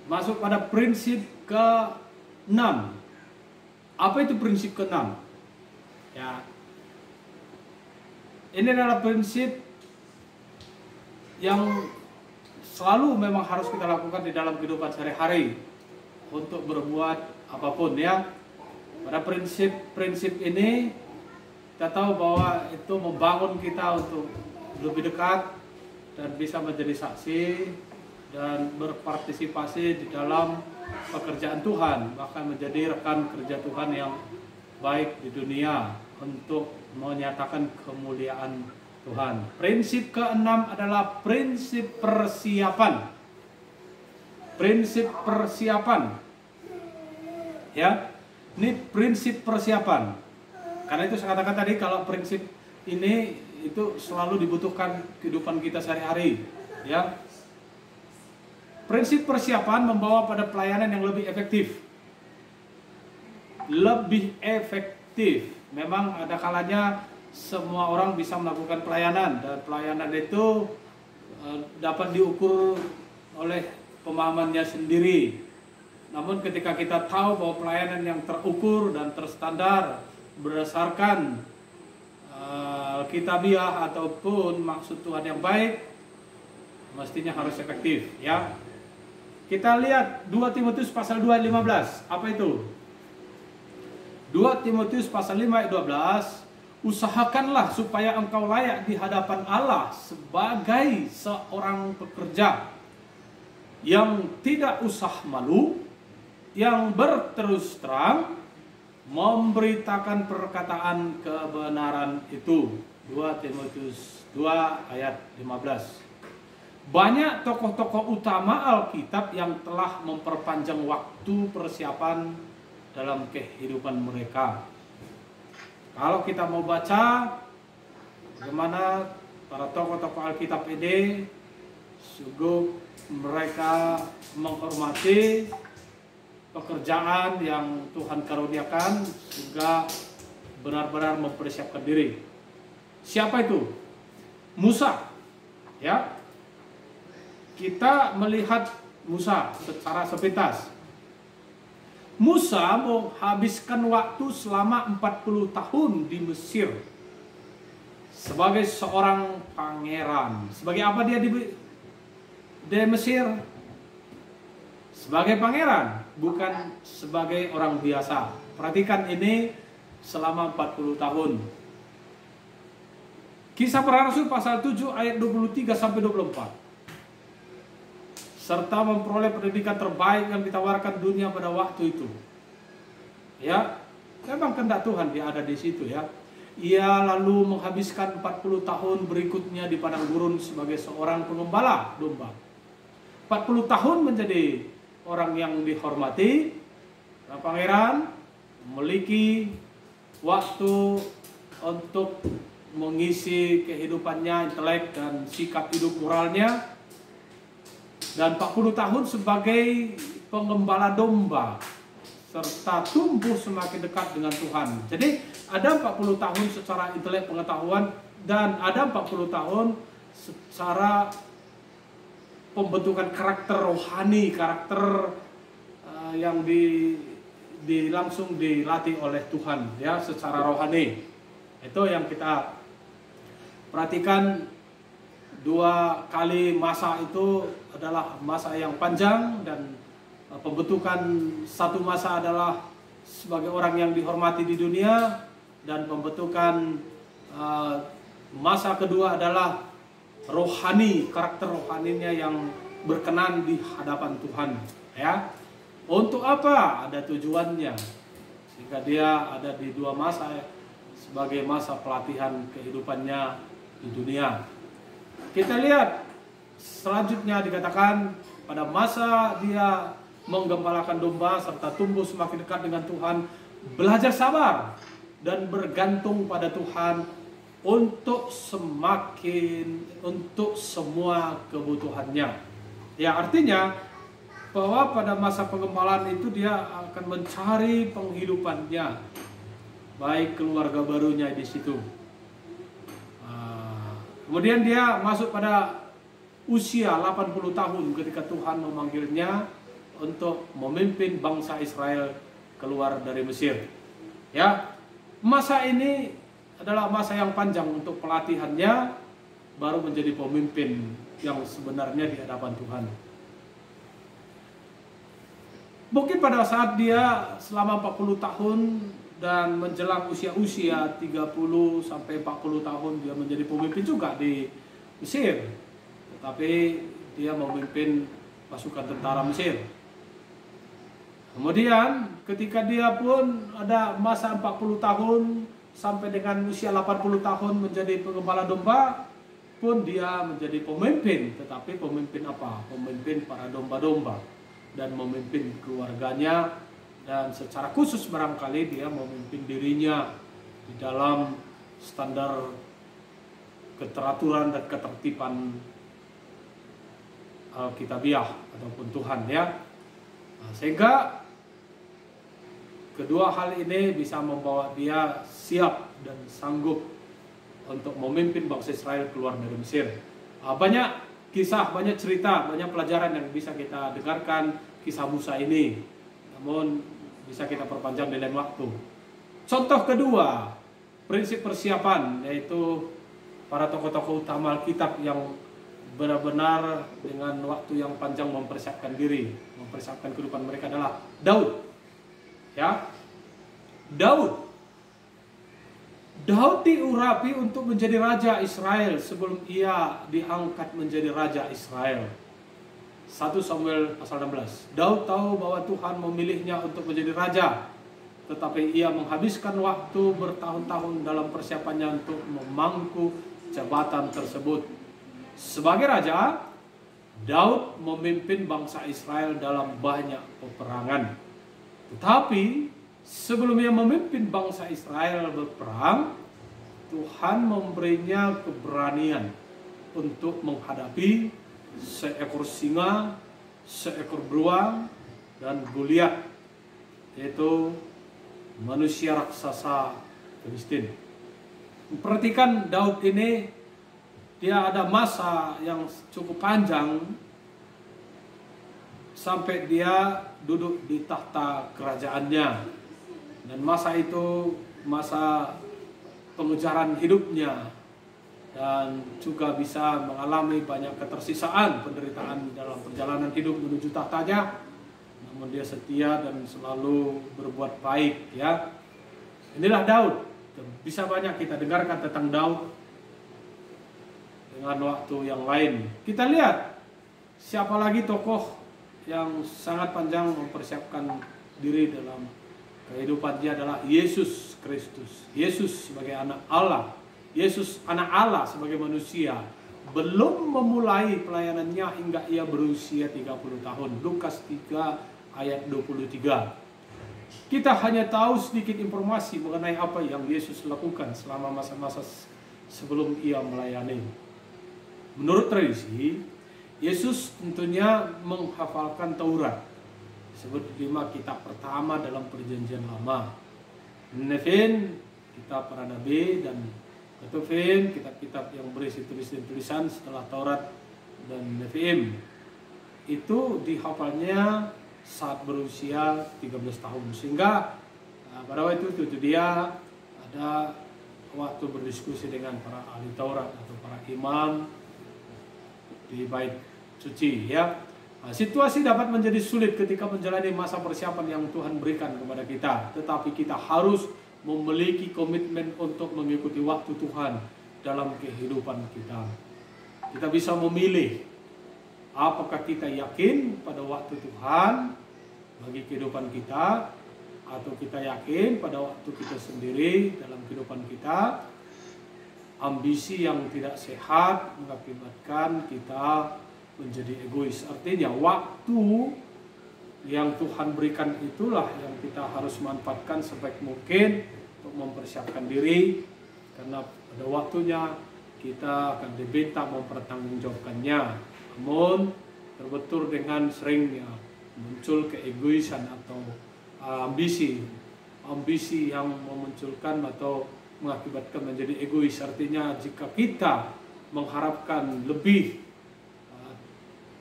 masuk pada prinsip ke-6. Apa itu prinsip ke-6? Ya. Ini adalah prinsip yang selalu memang harus kita lakukan di dalam kehidupan sehari-hari untuk berbuat apapun ya. Pada prinsip-prinsip ini kita tahu bahwa itu membangun kita untuk lebih dekat dan bisa menjadi saksi dan berpartisipasi di dalam pekerjaan Tuhan, bahkan menjadi rekan kerja Tuhan yang baik di dunia untuk menyatakan kemuliaan Tuhan. Prinsip ke-6 adalah prinsip persiapan. Prinsip persiapan. Ya. Ini prinsip persiapan. Karena itu saya katakan tadi, kalau prinsip ini itu selalu dibutuhkan kehidupan kita sehari-hari, ya. Prinsip persiapan membawa pada pelayanan yang lebih efektif. Lebih efektif. Memang ada kalanya semua orang bisa melakukan pelayanan, dan pelayanan itu dapat diukur oleh pemahamannya sendiri. Namun ketika kita tahu bahwa pelayanan yang terukur dan terstandar berdasarkan kitabiah ataupun maksud Tuhan yang baik, mestinya harus efektif, ya. Kita lihat 2 Timotius pasal 2 ayat 15. Apa itu? 2 Timotius pasal 5 ayat 12. Usahakanlah supaya engkau layak di hadapan Allah sebagai seorang pekerja yang tidak usah malu, yang berterus terang memberitakan perkataan kebenaran itu. 2 Timotius 2 ayat 15. Banyak tokoh-tokoh utama Alkitab yang telah memperpanjang waktu persiapan dalam kehidupan mereka. Kalau kita mau baca bagaimana para tokoh-tokoh Alkitab ini, sungguh mereka menghormati pekerjaan yang Tuhan karuniakan sehingga benar-benar mempersiapkan diri. Siapa itu? Musa. Ya. Kita melihat Musa secara sepintas. Musa menghabiskan waktu selama 40 tahun di Mesir sebagai seorang pangeran. Sebagai apa dia di Mesir? Sebagai pangeran, bukan sebagai orang biasa. Perhatikan ini selama 40 tahun. Kisah Para Rasul pasal 7 ayat 23 sampai 24. Serta memperoleh pendidikan terbaik yang ditawarkan dunia pada waktu itu. Ya, memang kehendak Tuhan dia ada di situ, ya. Ia lalu menghabiskan 40 tahun berikutnya di padang gurun sebagai seorang pengembala domba. 40 tahun menjadi orang yang dihormati, pangeran, memiliki waktu untuk mengisi kehidupannya, intelek dan sikap hidup moralnya. Dan 40 tahun sebagai pengembala domba, serta tumbuh semakin dekat dengan Tuhan. Jadi ada 40 tahun secara intelek pengetahuan, dan ada 40 tahun secara pembentukan karakter rohani, karakter yang langsung dilatih oleh Tuhan, ya, secara rohani. Itu yang kita perhatikan. 2 kali masa itu adalah masa yang panjang, dan pembentukan satu masa adalah sebagai orang yang dihormati di dunia, dan pembentukan masa kedua adalah rohani, karakter rohaninya yang berkenan di hadapan Tuhan, ya. Untuk apa? Ada tujuannya, sehingga dia ada di 2 masa sebagai masa pelatihan kehidupannya di dunia. Kita lihat selanjutnya dikatakan pada masa dia menggembalakan domba serta tumbuh semakin dekat dengan Tuhan, belajar sabar dan bergantung pada Tuhan untuk semua kebutuhannya. Ya, artinya bahwa pada masa pengembalaan itu dia akan mencari penghidupannya, baik keluarga barunya di situ. Kemudian dia masuk pada usia 80 tahun ketika Tuhan memanggilnya untuk memimpin bangsa Israel keluar dari Mesir. Ya, masa ini adalah masa yang panjang untuk pelatihannya, baru menjadi pemimpin yang sebenarnya di hadapan Tuhan. Mungkin pada saat dia selama 40 tahun dan menjelang usia-usia 30 sampai 40 tahun dia menjadi pemimpin juga di Mesir. Tetapi dia memimpin pasukan tentara Mesir. Kemudian ketika dia pun ada masa 40 tahun sampai dengan usia 80 tahun menjadi pengembala domba, pun dia menjadi pemimpin. Tetapi pemimpin apa? Pemimpin para domba-domba dan memimpin keluarganya, dan secara khusus barangkali dia memimpin dirinya di dalam standar keteraturan dan ketertiban Alkitabiah ataupun Tuhan, ya. Nah, sehingga kedua hal ini bisa membawa dia siap dan sanggup untuk memimpin bangsa Israel keluar dari Mesir. Banyak kisah, banyak cerita, banyak pelajaran yang bisa kita dengarkan kisah Musa ini. Namun bisa kita perpanjang di lain waktu. Contoh kedua, prinsip persiapan, yaitu para tokoh-tokoh utama Alkitab yang benar-benar dengan waktu yang panjang mempersiapkan diri, mempersiapkan kehidupan mereka adalah Daud. Ya, Daud diurapi untuk menjadi raja Israel sebelum ia diangkat menjadi raja Israel. 1 Samuel pasal 16. Daud tahu bahwa Tuhan memilihnya untuk menjadi raja, tetapi ia menghabiskan waktu bertahun-tahun dalam persiapannya untuk memangku jabatan tersebut. Sebagai raja, Daud memimpin bangsa Israel dalam banyak peperangan. Tetapi sebelum ia memimpin bangsa Israel berperang, Tuhan memberinya keberanian untuk menghadapi seekor singa, seekor beruang, dan Goliat, yaitu manusia raksasa Filistin. Perhatikan Daud ini, dia ada masa yang cukup panjang sampai dia duduk di tahta kerajaannya. Dan masa itu masa pengejaran hidupnya, dan juga bisa mengalami banyak ketersisaan, penderitaan dalam perjalanan hidup menuju tahtanya. Namun dia setia dan selalu berbuat baik, ya. Inilah Daud. Bisa banyak kita dengarkan tentang Daud dengan waktu yang lain. Kita lihat siapa lagi tokoh yang sangat panjang mempersiapkan diri dalam kehidupan dia adalah Yesus Kristus. Yesus sebagai anak Allah. Yesus anak Allah sebagai manusia belum memulai pelayanannya hingga ia berusia 30 tahun. Lukas 3 ayat 23. Kita hanya tahu sedikit informasi mengenai apa yang Yesus lakukan selama masa-masa sebelum ia melayani. Menurut tradisi, Yesus tentunya menghafalkan Taurat, disebut 5 kitab pertama dalam perjanjian lama. Nevi'im, kitab para nabi, dan Ketuvim, kitab-kitab yang berisi tulisan-tulisan setelah Taurat dan Nevi'im. Itu dihafalnya saat berusia 13 tahun. Sehingga pada waktu itu dia ada waktu berdiskusi dengan para ahli Taurat atau para imam di bait suci, ya. Situasi dapat menjadi sulit ketika menjalani masa persiapan yang Tuhan berikan kepada kita. Tetapi kita harus memiliki komitmen untuk mengikuti waktu Tuhan dalam kehidupan kita. Kita bisa memilih apakah kita yakin pada waktu Tuhan bagi kehidupan kita, atau kita yakin pada waktu kita sendiri dalam kehidupan kita. Ambisi yang tidak sehat mengakibatkan kita menjadi egois. Artinya waktu yang Tuhan berikan itulah yang kita harus manfaatkan sebaik mungkin untuk mempersiapkan diri, karena pada waktunya kita akan diminta mempertanggungjawabkannya. Namun terbentur dengan seringnya muncul keegoisan atau ambisi yang memunculkan atau mengakibatkan menjadi egois. Artinya jika kita mengharapkan lebih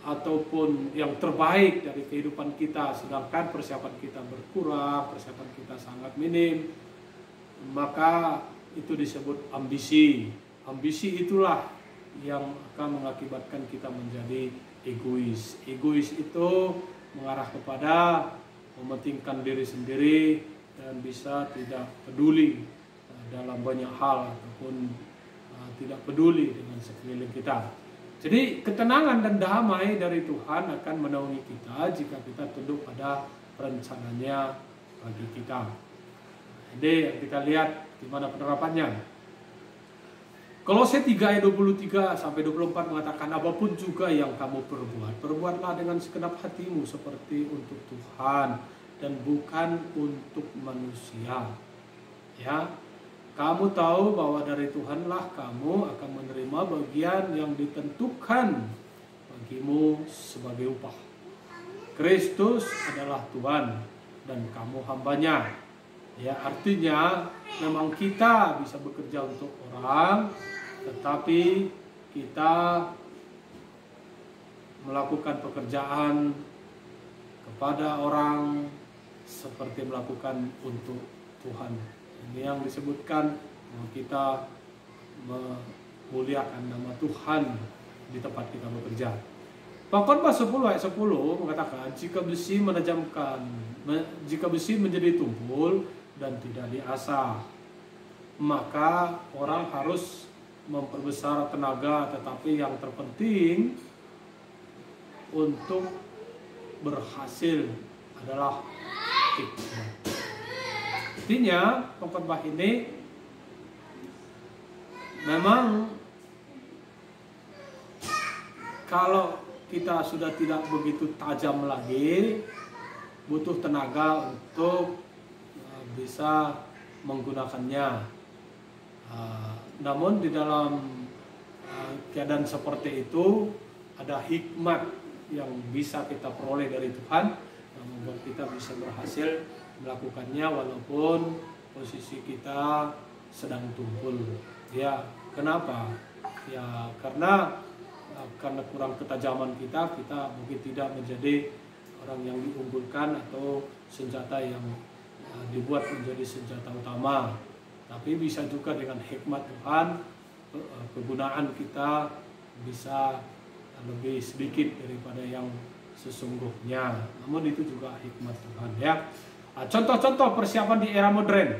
ataupun yang terbaik dari kehidupan kita, sedangkan persiapan kita berkurang, persiapan kita sangat minim, maka itu disebut ambisi. Ambisi itulah yang akan mengakibatkan kita menjadi egois. Egois itu mengarah kepada mementingkan diri sendiri dan bisa tidak peduli dalam banyak hal ataupun tidak peduli dengan sekeliling kita. Jadi ketenangan dan damai dari Tuhan akan menaungi kita jika kita tunduk pada rencananya bagi kita. Jadi kita lihat gimana penerapannya. Kolose 3 ayat 23 sampai 24 mengatakan, apapun juga yang kamu perbuat, perbuatlah dengan segenap hatimu seperti untuk Tuhan dan bukan untuk manusia. Ya. Kamu tahu bahwa dari Tuhanlah kamu akan menerima bagian yang ditentukan bagimu sebagai upah. Kristus adalah Tuhan dan kamu hambanya. Ya, artinya memang kita bisa bekerja untuk orang, tetapi kita melakukan pekerjaan kepada orang seperti melakukan untuk Tuhan. Ini yang disebutkan kita memuliakan nama Tuhan di tempat kita bekerja. Pengkhotbah 10 ayat 10 mengatakan, jika besi menjadi tumpul dan tidak diasah, maka orang harus memperbesar tenaga, tetapi yang terpenting untuk berhasil adalah hikmat. Artinya pengkhotbah ini memang kalau kita sudah tidak begitu tajam lagi, butuh tenaga untuk bisa menggunakannya. Namun di dalam keadaan seperti itu ada hikmat yang bisa kita peroleh dari Tuhan yang membuat kita bisa berhasil melakukannya walaupun posisi kita sedang tumpul. Ya, kenapa? Ya, karena kurang ketajaman kita mungkin tidak menjadi orang yang diunggulkan atau senjata yang dibuat menjadi senjata utama. Tapi bisa juga dengan hikmat Tuhan, kegunaan kita bisa lebih sedikit daripada yang sesungguhnya. Namun itu juga hikmat Tuhan, ya. Contoh-contoh persiapan di era modern.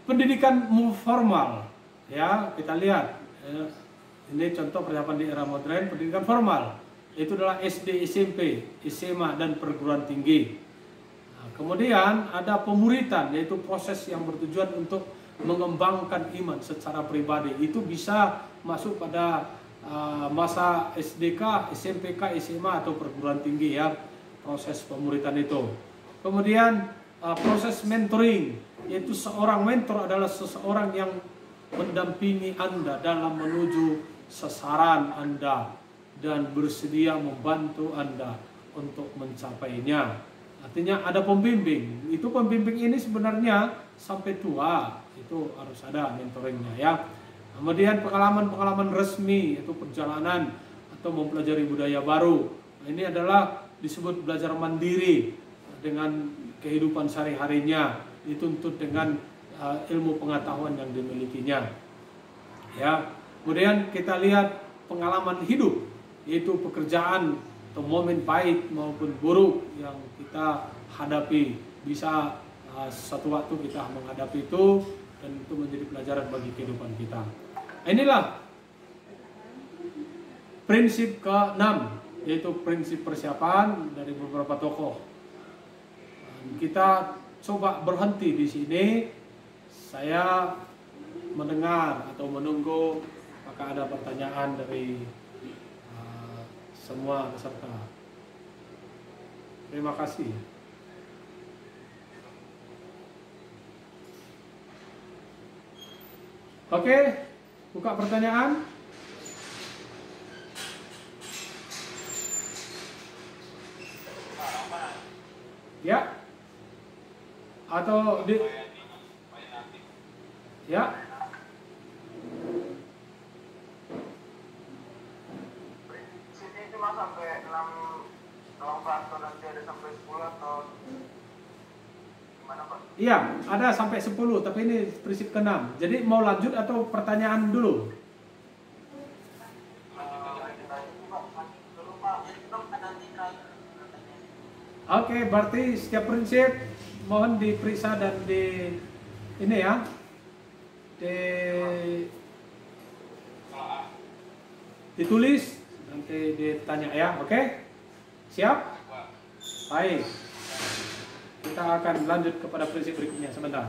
Pendidikan formal, ya, kita lihat. Ini contoh persiapan di era modern, pendidikan formal. Itu adalah SD, SMP, SMA, dan perguruan tinggi. Kemudian ada pemuritan, yaitu proses yang bertujuan untuk mengembangkan iman secara pribadi. Itu bisa masuk pada masa SDK, SMPK, SMA, atau perguruan tinggi, ya, proses pemuritan itu. Kemudian proses mentoring, yaitu seorang mentor adalah seseorang yang mendampingi Anda dalam menuju sasaran Anda dan bersedia membantu Anda untuk mencapainya. Artinya ada pembimbing. Itu pembimbing ini sebenarnya sampai tua itu harus ada mentoringnya, ya. Kemudian pengalaman-pengalaman resmi, yaitu perjalanan atau mempelajari budaya baru. Nah, ini adalah disebut belajar mandiri dengan kehidupan sehari-harinya, dituntut dengan ilmu pengetahuan yang dimilikinya, ya. Kemudian kita lihat pengalaman hidup, yaitu pekerjaan atau momen baik maupun buruk yang kita hadapi. Bisa satu waktu kita menghadapi itu dan itu menjadi pelajaran bagi kehidupan kita. Inilah prinsip ke-6, yaitu prinsip persiapan dari beberapa tokoh. Kita coba berhenti di sini. Saya mendengar atau menunggu apakah ada pertanyaan dari semua peserta. Terima kasih. Oke, buka pertanyaan. Ya. Atau di ya. nanti ada sampai 10 atau gimana Pak? Iya, ada sampai 10, tapi ini prinsip ke-6. Jadi mau lanjut atau pertanyaan dulu? Oke, berarti setiap prinsip mohon diperiksa dan ini ya, ditulis, nanti ditanya ya, oke? Siap? Baik. Kita akan lanjut kepada prinsip berikutnya sebentar.